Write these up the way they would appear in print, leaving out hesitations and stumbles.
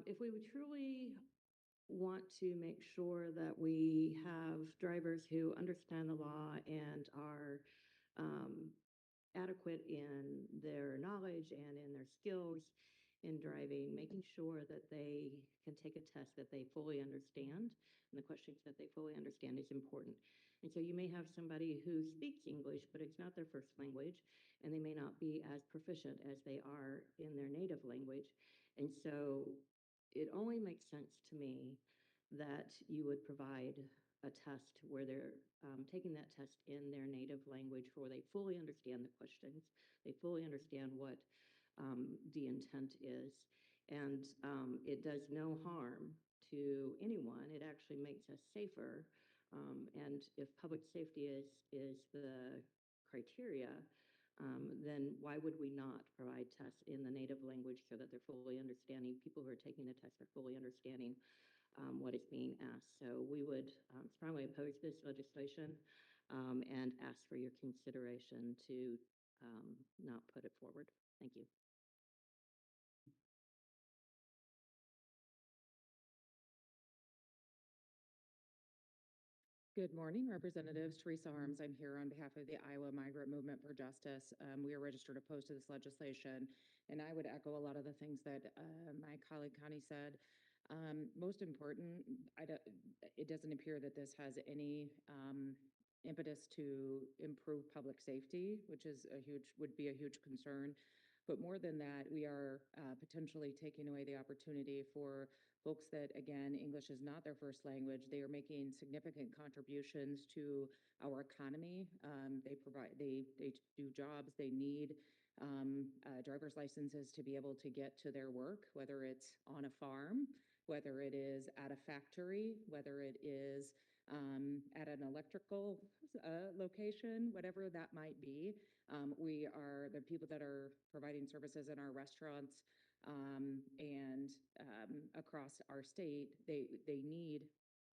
If we would truly want to make sure that we have drivers who understand the law and are um, adequate in their knowledge and in their skills in driving, making sure that they can take a test that they fully understand and the questions that they fully understand is important. And so you may have somebody who speaks English, but it's not their first language, and they may not be as proficient as they are in their native language. And so it only makes sense to me that you would provide a test where they're taking that test in their native language where they fully understand the questions, they fully understand what the intent is, and it does no harm to anyone. It actually makes us safer. And if public safety is the criteria, then why would we not provide tests in the native language so that they're fully understanding, people who are taking the test are fully understanding what is being asked. So we would strongly oppose this legislation and ask for your consideration to not put it forward. Thank you. Good morning, Representatives. Teresa Harms. I'm here on behalf of the Iowa Migrant Movement for Justice. We are registered opposed to this legislation, and I would echo a lot of the things that my colleague Connie said. Most important, it doesn't appear that this has any impetus to improve public safety, which is would be a huge concern. But more than that, we are potentially taking away the opportunity for folks that, again, English is not their first language. They are making significant contributions to our economy. They do jobs. They need driver's licenses to be able to get to their work, whether it's on a farm, whether it is at a factory, whether it is at an electrical location, whatever that might be. We are the people that are providing services in our restaurants and across our state. They need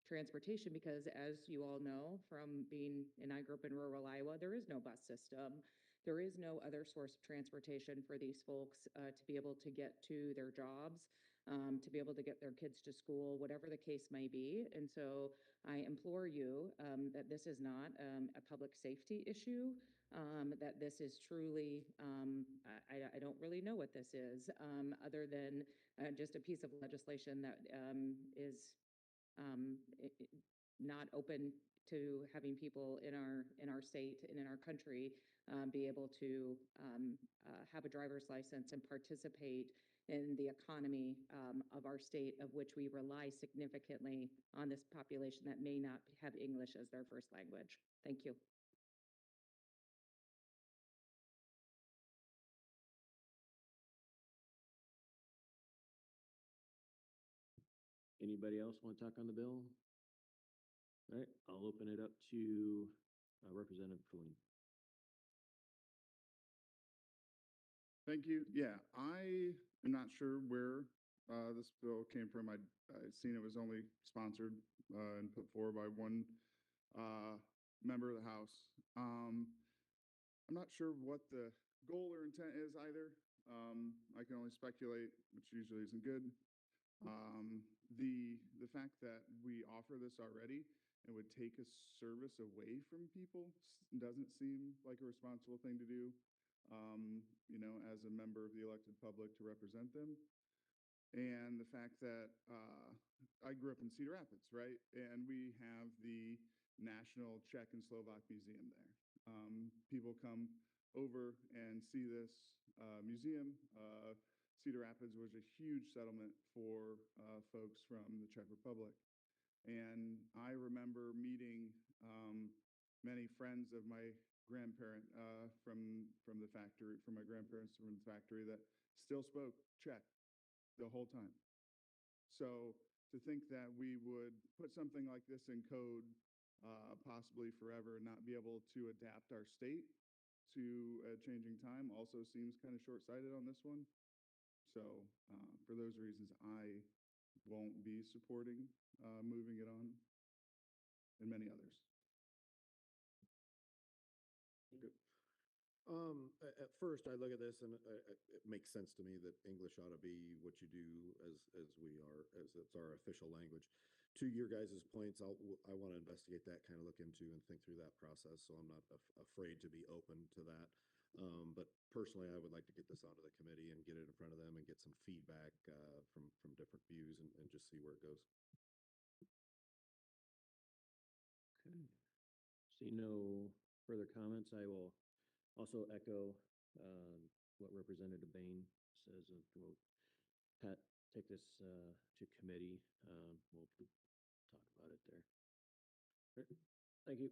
transportation because, as you all know from being, and I grew up in rural Iowa, there is no bus system. There is no other source of transportation for these folks to be able to get to their jobs, to be able to get their kids to school, whatever the case may be. And so I implore you that this is not a public safety issue, that this is truly, I don't really know what this is, other than just a piece of legislation that is not open to having people in our state and in our country be able to have a driver's license and participate in the economy of our state, of which we rely significantly on this population that may not have English as their first language. Thank you. Anybody else want to talk on the bill? All right, I'll open it up to Representative Cooley. Thank you. Yeah, I am not sure where this bill came from. I'd seen it was only sponsored and put forward by one member of the House. I'm not sure what the goal or intent is either. I can only speculate, which usually isn't good. The fact that we offer this already and would take a service away from people doesn't seem like a responsible thing to do. You know, as a member of the elected public to represent them. And the fact that I grew up in Cedar Rapids, right? And we have the National Czech and Slovak Museum there. People come over and see this museum. Cedar Rapids was a huge settlement for folks from the Czech Republic. And I remember meeting many friends of my grandparent from the factory, from my grandparents from the factory, that still spoke Czech the whole time. So to think that we would put something like this in code possibly forever and not be able to adapt our state to a changing time also seems kind of short-sighted on this one. So for those reasons, I won't be supporting moving it on, and many others. Good. At first, I look at this and it makes sense to me that English ought to be what you do as we are, as it's our official language. To your guys' points, I want to investigate that, kind of look into and think through that process, so I'm not afraid to be open to that. But personally, I would like to get this onto the committee and get it in front of them and get some feedback from different views and just see where it goes. Okay. See no further comments. I will also echo what Representative Bain says. We'll take this to committee. We'll talk about it there. Great. Thank you.